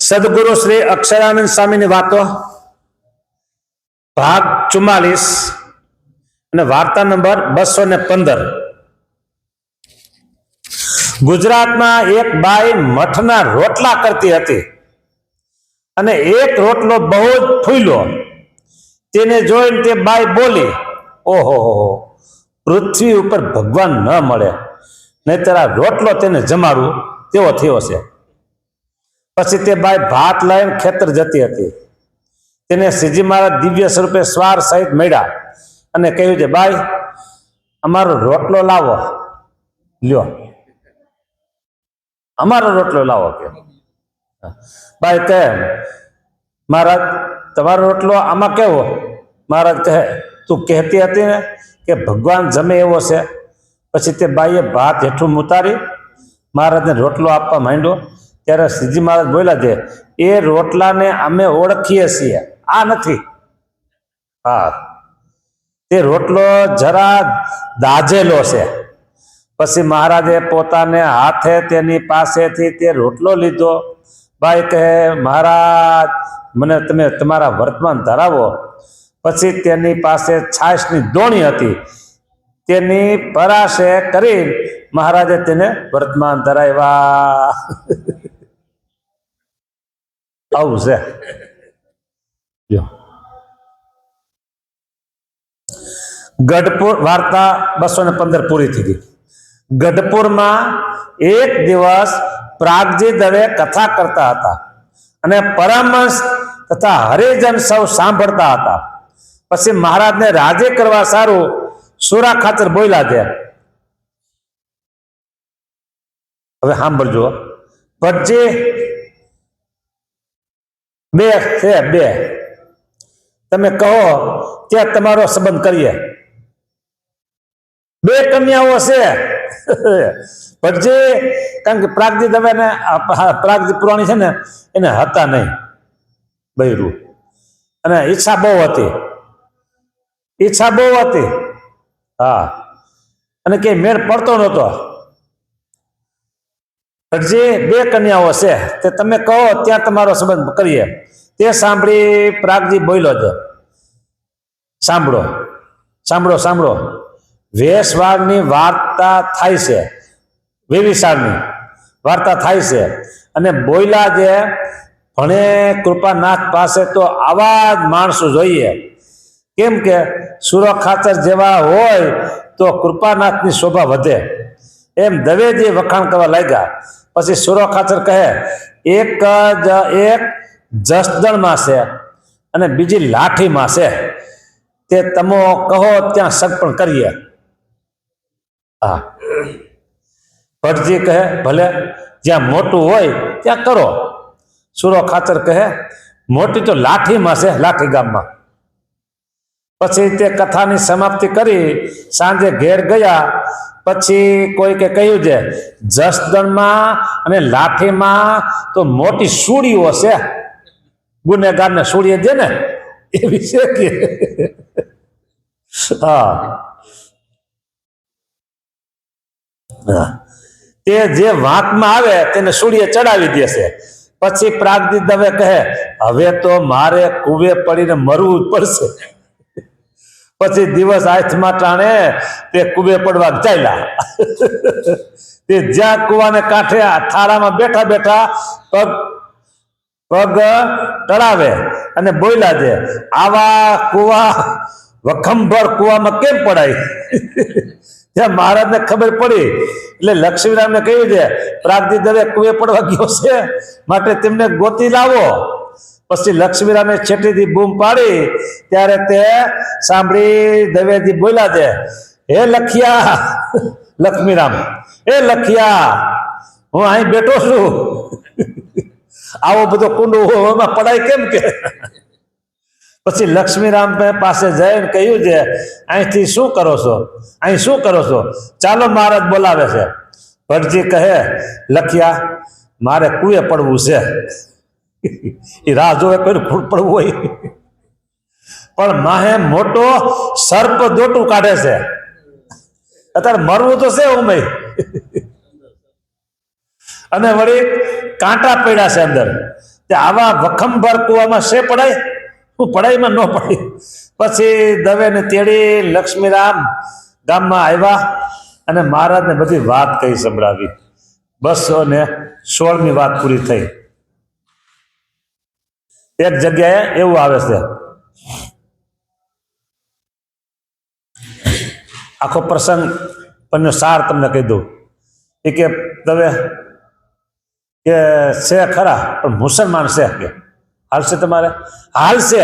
સદગુરુ શ્રી અક્ષરાનંદ સ્વામીની વાતો ભાગ 44 અને વાર્તા નંબર 215। ગુજરાતમાં એક બાઈ મઠના રોટલા કરતી હતી અને એક રોટલો બહુ જ ફૂલ્યો। તેને જોઈને તે બાઈ બોલી, ઓહો, પૃથ્વી ઉપર ભગવાન ન મળે, નહીતર આ રોટલો તેને જમાડવું તેવો થયો છે। પછી તે બાઈ ભાત લઈને ખેતર જતી હતી। તેને શ્રીજી મહારાજ દિવ્ય સ્વરૂપે સ્વાર સહિત મળ્યા અને કહ્યું છે, બાઈ, અમારો રોટલો લાવો, લ્યો, અમારો રોટલો લાવો કે। બાઈ કહે, મહારાજ તમારો રોટલો આમાં કેવો? મહારાજ કહે, તું કહેતી હતી ને કે ભગવાન જમે એવો છે। પછી તે બાઈએ ભાત હેઠું ઉતારી મહારાજને રોટલો આપવા માંડ્યો। ત્યારે શ્રીજી મહારાજ બોલ્યા છે, એ રોટલાને અમે ઓળખીએ છીએ, આ નથી। હા, તે રોટલો જરા દાઝેલો છે। પછી મહારાજે પોતાને હાથે તેની પાસેથી તે રોટલો લીધો। બાઈ કહે, મહારાજ મને તમે તમારા વર્તમાન ધરાવો। પછી તેની પાસે છાશની દોણી હતી, તેની પરાશે કરી મહારાજે તેને વર્તમાન ધરાવ્યા। આવું છે। ગઢપુર વાર્તા 215 પૂરી થઈ ગઈ। ગઢપુરમાં એક દિવસ પ્રાગજી દવે કથા કરતા હતા અને પરમહંસ તથા હરિજન સૌ સાંભળતા હતા। પછી મહારાજને રાજી કરવા સારું સુરા ખાતર બોલ્યા છે। હવે સાંભળજો, ભટજી બે છે, બે, તમે કહો ત્યાં તમારો સંબંધ કરીએ। બે કન્યાઓ છે ભટજી, કારણ કે પ્રાગજી દવે ને પ્રાગજી પુરાણી છે ને એને હતા નહીં બૈરું, અને ઈચ્છા બહુ હતી, ઈચ્છા બહુ હતી। હા, અને કે મેળ પડતો નહોતો। ભટજી બે કન્યાઓ છે, તે તમે કહો ત્યાં તમારો સંબંધ કરીએ। તે સાંભળી પ્રાગજી બોલ્યો છે, સાંભળો સાંભળો સાંભળો, વેશવાળની વાર્તા થાય છે, વેવિશાળની વાર્તા થાય છે, અને બોલ્યા જે ભણે કૃપાનાથ પાસે તો આવા જ માણસો જોઈએ, કેમ કે સુરો ખાચર જેવા હોય તો કૃપાનાથની શોભા વધે। એમ દવેજી વખાણ કરવા લાગ્યા। પછી સુરો ખાચર કહે, એક જસદણમાં છે અને બીજી લાઠીમાં છે, તે તમો કહો ત્યાં સગપણ કરીએ। હા, ભટજી કહે, ભલે, જ્યાં મોટું હોય ત્યાં કરો। સુરો ખાચર કહે, મોટી તો લાઠીમાં છે, લાઠી ગામમાં। પછી તે કથાની સમાપ્તિ કરી સાંજે ઘેર ગયા। પછી કોઈકે કહ્યું છે, જસદણમાં અને લાઠીમાં તો મોટી સુડીઓ છે, ગુનેગારને સુડીએ દે ને એવી છે કે હા, તે જે વાંકમાં આવે તેને સુડીએ ચડાવી દેશે। પછી પ્રાગજી દવે કહે, હવે તો મારે કુવે પડીને મરવું જ પડશે। પછી દિવસ હાથમાં ટાણે તે કુવે પડવા ચાલ્યા। તે જ્યાં કુવાને કાંઠે થાળામાં બેઠા બેઠા પગ ટળાવે અને બોલ્યા છે, આવા કુવા વખંભર કુવામાં કેમ પડાય? ત્યાં મહારાજને ખબર પડી એટલે લક્ષ્મીરામને કહ્યું છે, પ્રાગજી દવે કુવે પડવા ગયો છે, માટે તેમને ગોતી લાવો। પછી લક્ષ્મીરામે છેટીથી બૂમ પાડી ત્યારે તે સાંભળી દવેજી બોલ્યા છે, હે લખિયા, લક્ષ્મીરામ, એ લખિયા, હું અહીં બેઠો છું, આવો બધો કુંડો એમાં પડાય કેમ કે? પછી લક્ષ્મીરામ પાસે જઈને કહ્યું છે, અહીંથી શું કરો છો, અહીં શું કરો છો? ચાલો મહારાજ બોલાવે છે। ભટજી કહે, લખિયા, મારે કુએ પડવું છે। એ રાહ જોવે કોઈ પડવું હોય, પણ માહે મોટો સર્પ દોટું કાઢે છે, અત્યારે મરવું તો છે ઉમય, અને વળી કાંટા પડ્યા છે અંદર। તે આવા વખમભર કુવામાં શે પડાય? હું પડાઈમાં ન પડી. પછી દવેને તેડી લક્ષ્મીરામ ગામમાં આવ્યા અને મહારાજને બધી વાત કહી સંભળાવી. 216મી વાત પૂરી થઈ. એક જગ્યાએ એવું આવે છે, આખો પ્રસંગ પણ સાર તમને કહી દઉં. એ કે દવે કે છે ખરા પણ મુસલમાન છે કે હાલશે તમારે? હાલશે.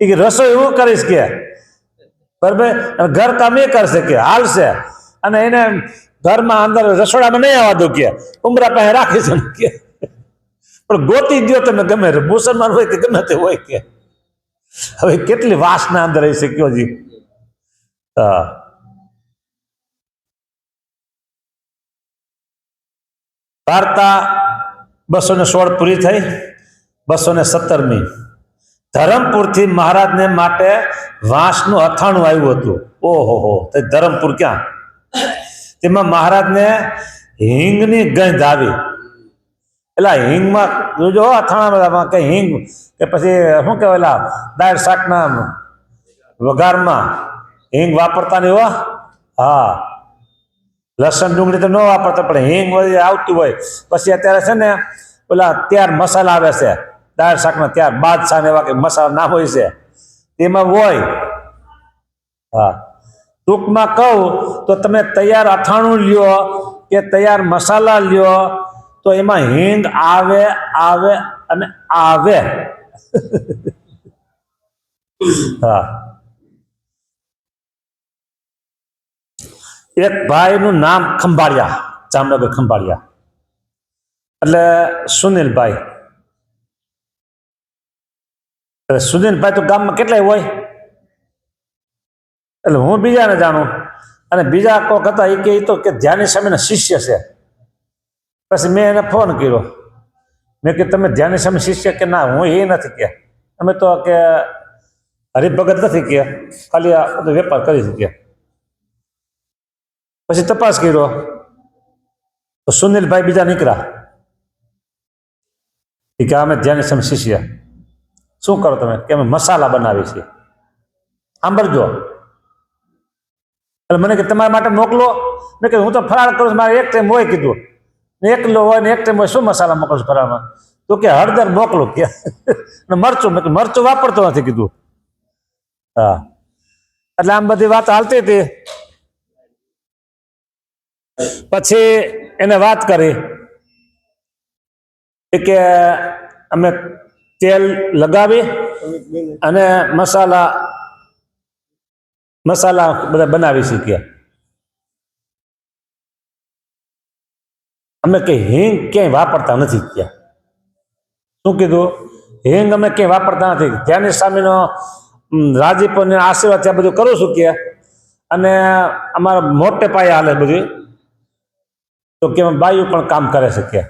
એ કે રસોઈ હું કરીશ કે બરાબર, ઘર કામ એ કરશે કે હાલશે, અને એને ઘરમાં અંદર રસોડામાં નહીં આવવા દો કે ઉમરા પાસે રાખી છે કે, પણ ગોતી દો તમે ગમે મુસલમાન હોય કે ગમે તે હોય કે. હવે કેટલી વાસના અંદર રહી છે કયો જી. હા, વાર્તા 216 પૂરી થઈ. 217મી ધરમપુરથી મહારાજને માટે વાંસનું અથાણું આવ્યું હતું. ઓહો, તે ધરમપુર ક્યાં? તેમાં મહારાજને હિંગની ગંધ આવી. એટલે હિંગમાં જોજો અથાણામાં કઈ હિંગ કે પછી શું કહેવાય દાળ શાકના વઘારમાં હિંગ વાપરતા નહીં હો. હા, લસણ ડુંગળી તો ન વાપરતા, પણ હિંગ આવતી હોય. પછી અત્યારે છે ને પેલા ત્યાર મસાલા આવે છે દાળ શાકના, ત્યાર બાદશાહ ને એવા કે મસાલા ના હોય છે તેમાં હોય. હા, ટૂંકમાં કહું તો તમે તૈયાર અથાણું લ્યો કે તૈયાર મસાલા લ્યો તો એમાં હિંગ આવે આવે અને આવે. હા, એક ભાઈનું નામ ખંભાળિયા, જામનગર ખંભાળિયા, એટલે સુનિલભાઈ. સુનિલભાઈ તો ગામમાં કેટલાય હોય, એટલે હું બીજાને જાણું, અને બીજા કોક હતા એ કે ધ્યાની સ્વામીના શિષ્ય છે. પછી મેં એને ફોન કર્યો, મેં કે તમે ધ્યાની સ્વામી શિષ્ય? કે ના, હું એ નથી કે, અમે તો કે હરિભગત નથી કે, ખાલી આ બધો વેપાર કરી શકીએ. પછી તપાસ કર્યો તો સુનિલભાઈ બીજા નીકળ્યા કે અમે ધ્યાની સ્વામી શિષ્ય. શું કરો તમે? કે અમે મસાલા બનાવી છીએ. સાંભળજો. એટલે મને કે તમારા માટે મોકલો. મેં કીધું હું તો ફરાળ કરું છું, મારે એક ટાઈમ હોય કીધું, એકલો હોય ને એક ટાઈમ હોય, શું મસાલા મોકલશું ફરાળમાં? તો કે હળદર મોકલો કે મરચું. મેં મરચું વાપરતો નથી કીધું. હા, એટલે આમ બધી વાત હાલતી હતી. પછી એને વાત કરી કે અમે તેલ લગાવી અને મસાલા બધા બનાવી શીખ્યા. અમે કે હિંગ ક્યાંય વાપરતા નથી ક્યાં. શું કીધું? હિંગ અમે ક્યાંય વાપરતા નથી. ધ્યાની સ્વામીનો રાજીપો ને આશીર્વાદ ત્યાં બધું કરું છું કે, અને અમારા મોટે પાયે હાલે બધું. તો કે બાયુ પણ કામ કરે છે કે,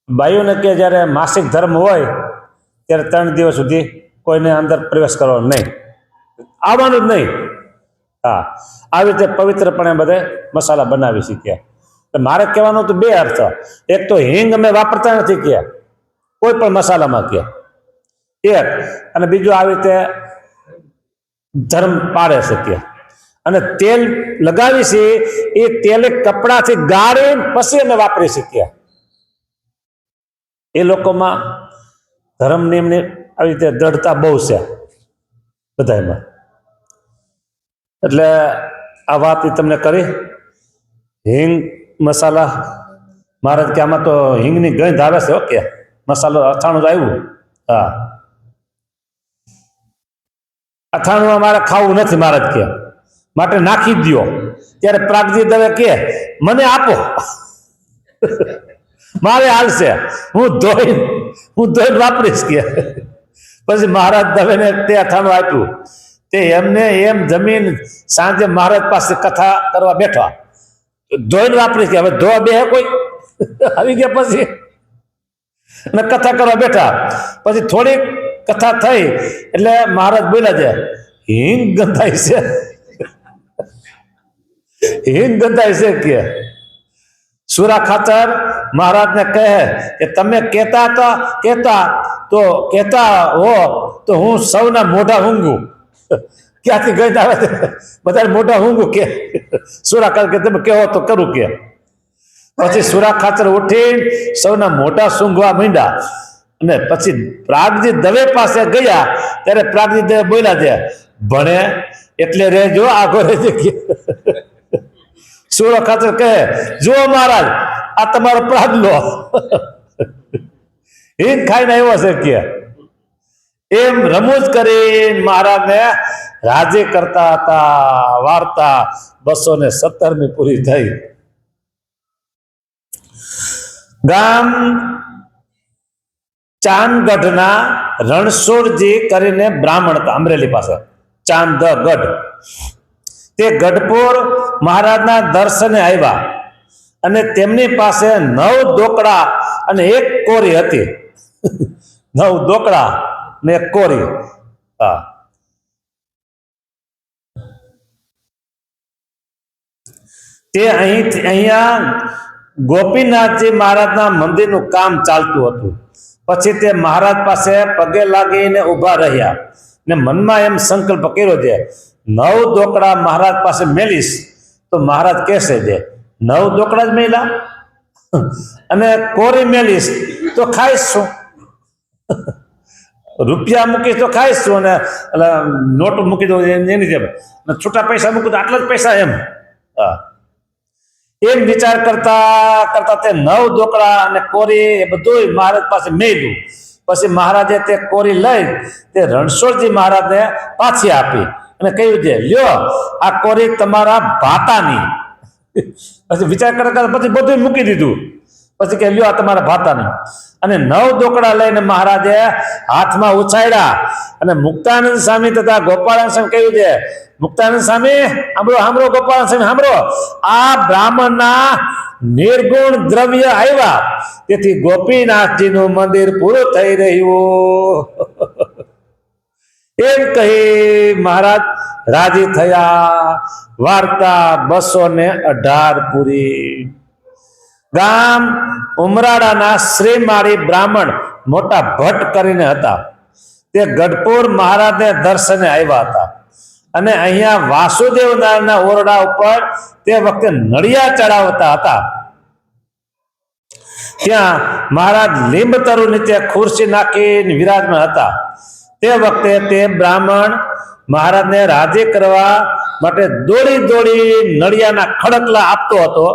બાયુને કે જ્યારે માસિક ધર્મ હોય ત્યારે 3 દિવસ સુધી કોઈને અંદર પ્રવેશ કરવાનો નહીં, આવવાનું જ નહીં. હા, આવી રીતે પવિત્રપણે બધે મસાલા બનાવી શીખ્યા. મારે કહેવાનું તો 2 અર્થ. એક તો હિંગ અમે વાપરતા નથી કે કોઈ પણ મસાલામાં કે એક, અને બીજું આવી રીતે ધર્મ પાળે છે કે, અને તેલ લગાવી છે એ તેલે કપડાથી ગાળી પછી અમે વાપરી શીખ્યા. એ લોકોમાં ધર્મ નિયમની આવી રીતે દ્રઢતા બહુ છે બધામાં. એટલે આ વાત તમને કરી. હિંગ મસાલા, મહારાજ કે આમાં તો હિંગની ગંધ આવે છે. ઓકે, મસાલો અથાણું જ આવ્યું. હા, અથાણું અમારે ખાવું નથી મહારાજ કે, માટે નાખી દો. ત્યારે પ્રાગજી દવે કે મને આપો, મારે હાલશે, હું ધોઈને વાપરીશ કે. પછી મહારાજ દવેને તે અથાણું આપ્યું. તે એમને એમ જમીન સાંજે મહારાજ પાસે કથા કરવા બેઠા, ધોઈને વાપરીશ કે. હવે ધોવા બે કોઈ આવી ગયા પછી અને કથા કરવા બેઠા. પછી થોડીક કથા થઈ એટલે મહારાજ બોલ્યા છે હિંગ ગંધાય છે, હિંગ ગંધાય છે કે. સુરા ખાચર મહારાજને કહે કે તમે કહેતા હો તો હું સૌના મોઢા ઊંઘું. ક્યાંથી ગઈ આવે બધા મોઢા ઊંઘું કે સુરા ખાચર કે તમે કહો તો કરું કે. પછી સુરા ખાચર ઉઠી સૌના મોઢા સૂંઘવા માંડ્યા. અને પછી પ્રાગજી દવે પાસે ગયા ત્યારે પ્રાગજી દવે બોલ્યા છે, ભણે એટલે રેજો આગો રેજે. સુરા ખાચર કહે, જુઓ મહારાજ આ તમારો પ્રાગલો હિંગ ખાઈને આવ્યો છે કે. એમ રમૂજ કરી મહારાજને રાજી કરતા હતા. વાર્તા 217મી પૂરી થઈ. ગામ ચાંદગઢના રણછોડજી કરીને બ્રાહ્મણ હતા, અમરેલી પાસે ચાંદગઢ. તે ગઢપુર મહારાજના દર્શને આવ્યા અને તેમની પાસે 9 દોકડા અને 1 કોરી હતી. 9 દોકડા ને 1 કોરી. હા, તે અહીંયા ગોપીનાથજી મહારાજના મંદિરનું કામ ચાલતું હતું. પછી તે મહારાજ પાસે પગે લાગીને ઊભા રહ્યા ને મનમાં એમ સંકલ્પ કર્યો છે, 9 દોકડા મહારાજ પાસે મેલીશ તો મહારાજ કહેશે છે 9 દોકડા જ મેલા, અને કોરી મેલીશ તો ખાઈશ શું, રૂપિયા મૂકીશ તો ખાઈશ શું, અને નોટ મૂકી દો એની જેમ, છૂટા પૈસા મૂકી દો આટલા જ પૈસા એમ. હા, એમ વિચાર કરતા કરતા તે 9 દોકડા અને કોરી એ બધું મહારાજ પાસે મેળ્યું. પછી મહારાજે તે કોરી લઈ તે રણછોડજી મહારાજને પાછી આપી અને કહ્યું છે, લ્યો આ કોરી તમારા ભાતાની. પછી વિચાર કરતા પછી બધું મૂકી દીધું. પછી કે લ્યો આ તમારા ભાતાની. અને 9 દોકડા લઈને મહારાજે હાથમાં ઉછાળ્યા અને મુક્તાનંદ સ્વામી તથા ગોપાળાનંદ સ્વામી કહ્યું છે, મુક્તાનંદ સ્વામી સાંભળો, ગોપાળાનંદ સ્વામી સાંભળો, આ બ્રાહ્મણના નિર્ગુણ દ્રવ્ય આવ્યા તેથી ગોપીનાથજીનું મંદિર પૂરું થઈ રહ્યું. એમ કહી મહારાજ રાજી થયા. વાર્તા 218 પૂરી. ગામ ઉમરાળાના શ્રીમાળી બ્રાહ્મણ મોટા ભટ્ટ કરીને હતા. તે ગઢપુર મહારાજને દર્શને આવ્યા હતા અને અહીંયા વાસુદેવ નારાયણના ઓરડા ઉપર તે વખતે નળિયા ચડાવતા હતા. ત્યાં મહારાજ લીંબતરુ નીચે ખુરશી નાખીને વિરાજમાન હતા. તે વખતે તે બ્રાહ્મણ મહારાજને રાજી કરવા માટે દોડી દોડી નળિયાના ખડકલા આપતો હતો.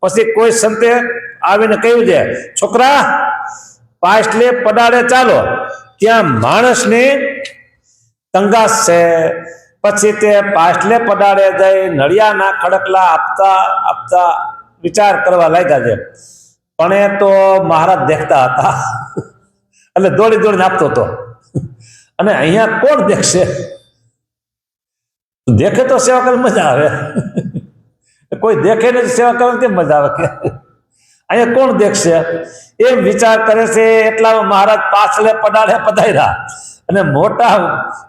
પછી કોઈ સંતે આવીને કહ્યું છે, છોકરા પાછલે પડાડે ચાલો, ત્યાં માણસની તંગાસ છે. પછી તે પાછલે પડાડે જઈ નળિયાના ખડકલા આપતા આપતા વિચાર કરવા લાગ્યા છે, પણ એ તો મહારાજ દેખતા હતા એટલે દોડી દોડીને આપતો હતો. અને અહીંયા કોણ દેખશે, દેખે તો સેવા કરવાની મજા આવે, કોઈ દેખે નથી સેવા કરવાની કેમ મજા આવે કે અહીંયા કોણ દેખશે એમ વિચાર કરે છે. એટલામાં મહારાજ પાછલે પડાડે પધાર્યા અને મોટા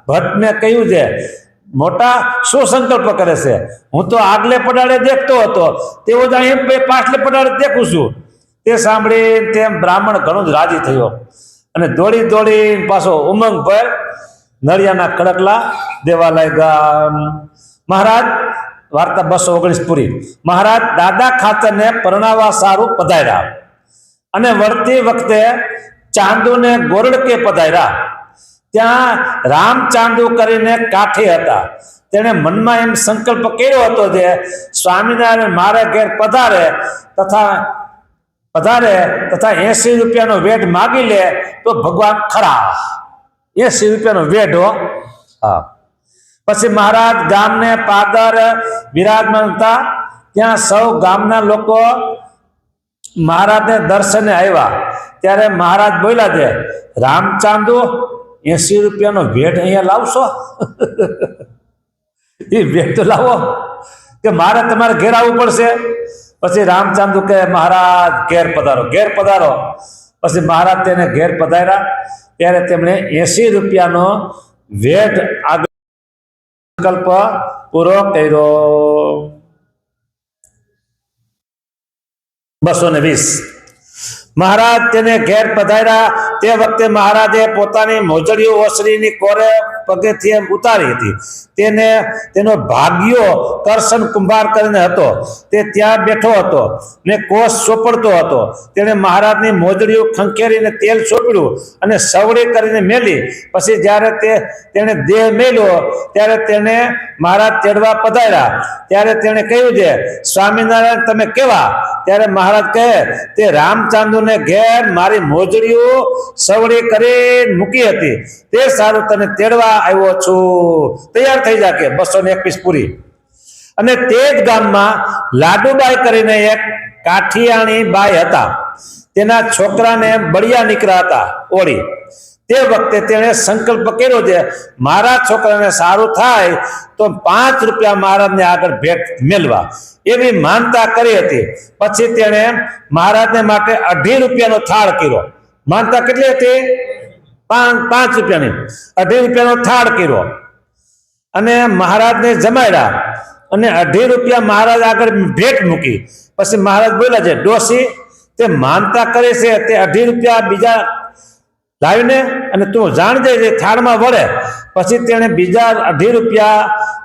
ભટ્ટને કહ્યું છે, મોટા શું સંકલ્પ કરે છે, હું તો આગલે પડાડે દેખતો હતો, તેઓ જ અહીં પાછલે પડાડે દેખું છું. તે સાંભળી તેમ બ્રાહ્મણ ઘણું જ રાજી થયો અને દોડી દોડી પાછો ઉમંગ પર નળિયાના ખડકલા દેવા લાગ્યા. મહારાજ વાર્તા 219 પૂરી. મહારાજ દાદા ખાચરને પરણાવવા સારું પધાર્યા અને વળતી વખતે ચાંદુને ગોરડકે પધાર્યા. ત્યાં રામ ચાંદુ કરીને કાઠી હતા. તેણે મનમાં એમ સંકલ્પ કર્યો હતો જે સ્વામિનારાયણ મારા ઘેર પધારે તથા 80 રૂપિયાનો વેઢ માગી લે તો ભગવાન ખરા. 80 રૂપિયાનો વેઢ હો. હા. પછી મહારાજ ગામને પાદર વિરાજમાન હતા. ત્યાં સૌ ગામના લોકો મહારાજને દર્શને આવ્યા. ત્યારે મહારાજ બોલ્યા છે, રામચાંદુ 80 રૂપિયાનો વેઢ અહીંયા લાવશો? એ વેઢ તો લાવો કે મારે તમારે ઘેર આવવું પડશે. પછી રામચાંદુ કહે, મહારાજ ઘેર પધારો, ઘેર પધારો. પછી મહારાજ તેને ઘેર પધાર્યા. ત્યારે તેમણે 80 રૂપિયાનો વેઢ આગળ સંકલ્પ પૂરો કર્યો. 220 મહારાજ તેને ઘેર પધાર્યા તે વખતે મહારાજે પોતાની મોજડીઓ ઓસરીની કોરે પગેથી ઉતારી હતી. તેનો ભાગ્યો કરશન કુંભાર કરીને હતો. તે ત્યાં બેઠો હતો ને કોષ સોંપડતો હતો. તેણે મહારાજની મોજડીઓ ખંખેરીને તેલ સોંપ્યું અને સવડી કરીને મેલી. પછી જ્યારે તેણે દેહ મેલ્યો ત્યારે તેને મહારાજ તેડવા પધાર્યા. ત્યારે તેણે કહ્યું છે, સ્વામિનારાયણ તમે કેવા? ત્યારે મહારાજ કહે, તે રામચાંદુને ઘેર મારી મોજડીઓ સવડી કરી મૂકી હતી, તે સારું તને તેડવા આવ્યો છું. તૈયાર થઈ જા કે 221 પૂરી. અને તે જ ગામમાં લાડુબાઈ કરીને એક કાઠિયાણી બાઈ હતા. તેના છોકરાને બળિયા નીકળ્યા હતા ઓળી. તે વખતે તેણે સંકલ્પ કર્યો છે, મારા છોકરાને સારું થાય તો 5 રૂપિયા મહારાજને આગળ ભેટ મેળવા, એવી માનતા કરી હતી. પછી તેણે મહારાજને માટે 2.5 રૂપિયાનો થાળ કર્યો. માનતા કેટલી હતી? 5 રૂપિયાની. 2.5 રૂપિયાનો થાળ કર્યો અને મહારાજને જમાડ્યા અને 2.5 રૂપિયા મહારાજ આગળ ભેટ મૂકી. પછી મહારાજ બોલ્યા છે, ડોસી તે માનતા કરે છે તે 2.5 રૂપિયા બીજા લાવીને અને તું જાણજે જે થાળમાં વળે. પછી તેણે બીજા 2.5 રૂપિયા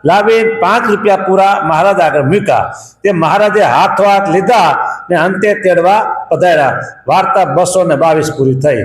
લાવી 5 રૂપિયા પૂરા મહારાજ આગળ મૂક્યા. તે મહારાજે હાથ લીધા ને અંતે તેડવા પધાર્યા. વાર્તા 222 પૂરી થઈ.